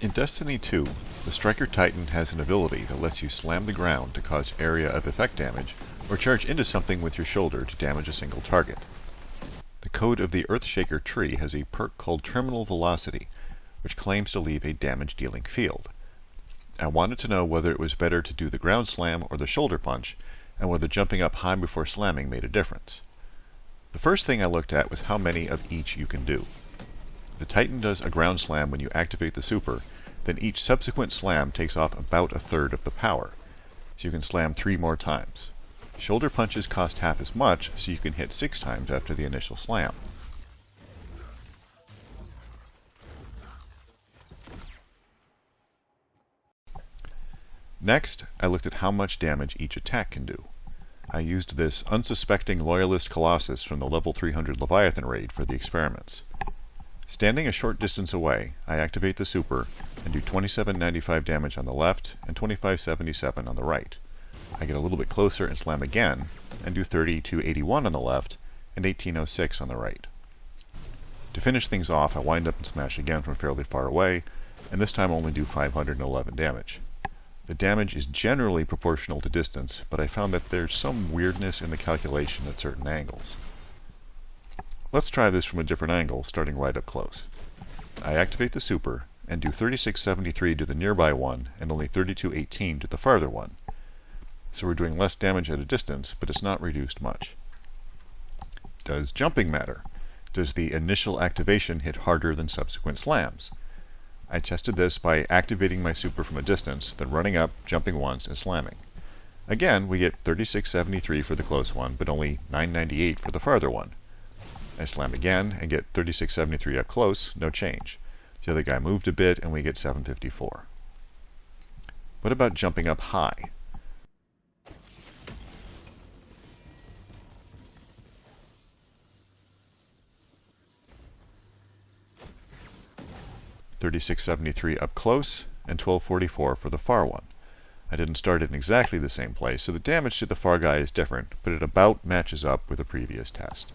In Destiny 2, the Striker Titan has an ability that lets you slam the ground to cause area of effect damage, or charge into something with your shoulder to damage a single target. The code of the Earthshaker tree has a perk called Terminal Velocity, which claims to leave a damage-dealing field. I wanted to know whether it was better to do the ground slam or the shoulder punch, and whether jumping up high before slamming made a difference. The first thing I looked at was how many of each you can do. The Titan does a ground slam when you activate the super, then each subsequent slam takes off about a third of the power, so you can slam 3 more times. Shoulder punches cost half as much, so you can hit 6 times after the initial slam. Next, I looked at how much damage each attack can do. I used this unsuspecting Loyalist Colossus from the level 300 Leviathan raid for the experiments. Standing a short distance away, I activate the super and do 2795 damage on the left and 2577 on the right. I get a little bit closer and slam again, and do 3281 on the left and 1806 on the right. To finish things off, I wind up and smash again from fairly far away, and this time only do 511 damage. The damage is generally proportional to distance, but I found that there's some weirdness in the calculation at certain angles. Let's try this from a different angle, starting right up close. I activate the super, and do 3673 to the nearby one, and only 3218 to the farther one. So we're doing less damage at a distance, but it's not reduced much. Does jumping matter? Does the initial activation hit harder than subsequent slams? I tested this by activating my super from a distance, then running up, jumping once, and slamming. Again, we get 3673 for the close one, but only 998 for the farther one. I slam again and get 3673 up close, no change. The other guy moved a bit and we get 754. What about jumping up high? $3673 up close and 1244 for the far one. I didn't start it in exactly the same place, so the damage to the far guy is different, but it about matches up with a previous test.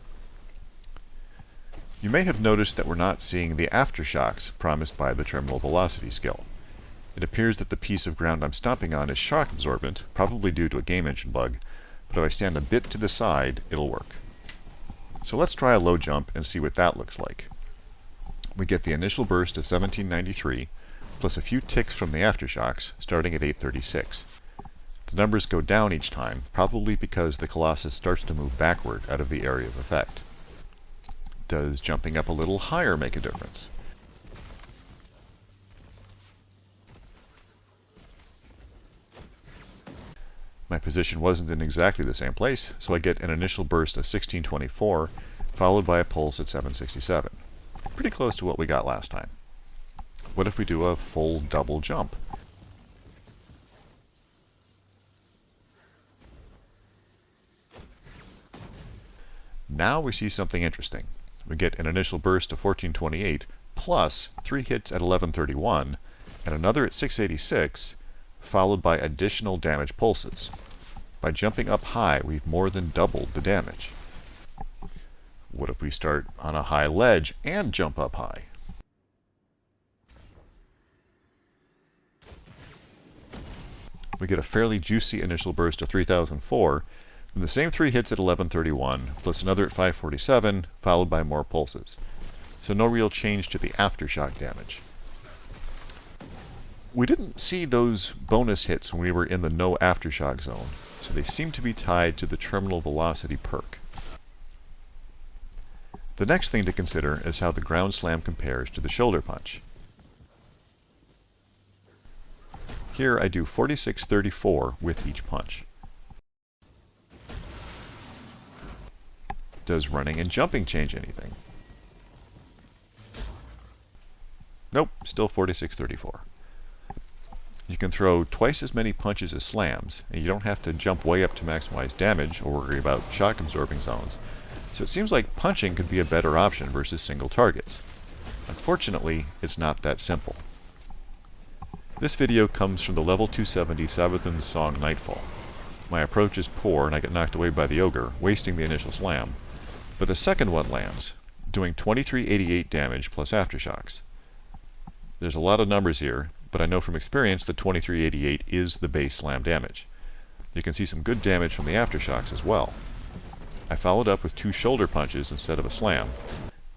You may have noticed that we're not seeing the aftershocks promised by the Terminal Velocity skill. It appears that the piece of ground I'm stomping on is shock absorbent, probably due to a game engine bug, but if I stand a bit to the side, it'll work. So let's try a low jump and see what that looks like. We get the initial burst of 1793, plus a few ticks from the aftershocks, starting at 836. The numbers go down each time, probably because the Colossus starts to move backward out of the area of effect. Does jumping up a little higher make a difference? My position wasn't in exactly the same place, so I get an initial burst of 1624, followed by a pulse at 767. Pretty close to what we got last time. What if we do a full double jump? Now we see something interesting. We get an initial burst of 1428, plus 3 hits at 1131, and another at 686, followed by additional damage pulses. By jumping up high, we've more than doubled the damage. What if we start on a high ledge and jump up high? We get a fairly juicy initial burst of 3004, and the same 3 hits at 1131, plus another at 547, followed by more pulses. So no real change to the aftershock damage. We didn't see those bonus hits when we were in the no aftershock zone, so they seem to be tied to the terminal velocity perk. The next thing to consider is how the ground slam compares to the shoulder punch. Here I do 4634 with each punch. Does running and jumping change anything? Nope, still 4634. You can throw twice as many punches as slams, and you don't have to jump way up to maximize damage or worry about shock absorbing zones. So it seems like punching could be a better option versus single targets. Unfortunately, it's not that simple. This video comes from the level 270 Savathun's song Nightfall. My approach is poor and I get knocked away by the ogre, wasting the initial slam. But the second one lands, doing 2388 damage plus aftershocks. There's a lot of numbers here, but I know from experience that 2388 is the base slam damage. You can see some good damage from the aftershocks as well. I followed up with 2 shoulder punches instead of a slam,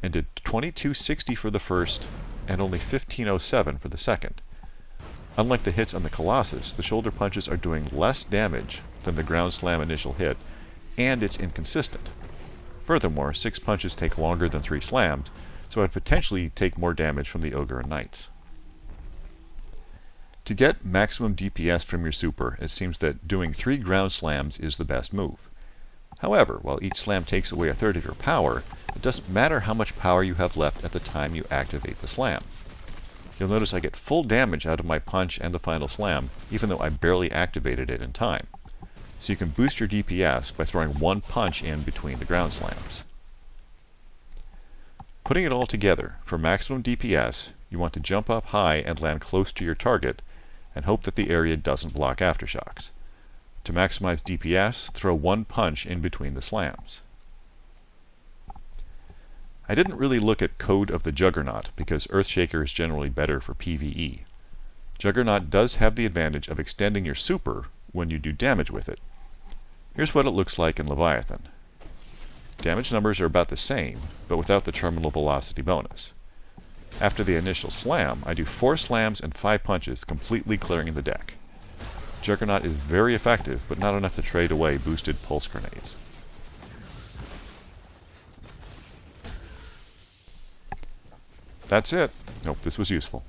and did 2260 for the first and only 1507 for the second. Unlike the hits on the Colossus, the shoulder punches are doing less damage than the ground slam initial hit, and it's inconsistent. Furthermore, 6 punches take longer than 3 slams, so I'd potentially take more damage from the Ogre and Knights. To get maximum DPS from your super, it seems that doing 3 ground slams is the best move. However, while each slam takes away a third of your power, it doesn't matter how much power you have left at the time you activate the slam. You'll notice I get full damage out of my punch and the final slam, even though I barely activated it in time. So you can boost your DPS by throwing 1 punch in between the ground slams. Putting it all together, for maximum DPS, you want to jump up high and land close to your target, and hope that the area doesn't block aftershocks. To maximize DPS, throw 1 punch in between the slams. I didn't really look at Code of the Juggernaut, because Earthshaker is generally better for PvE. Juggernaut does have the advantage of extending your super when you do damage with it. Here's what it looks like in Leviathan. Damage numbers are about the same, but without the terminal velocity bonus. After the initial slam, I do 4 slams and 5 punches, completely clearing the deck. Juggernaut is very effective, but not enough to trade away boosted pulse grenades. That's it. Hope this was useful.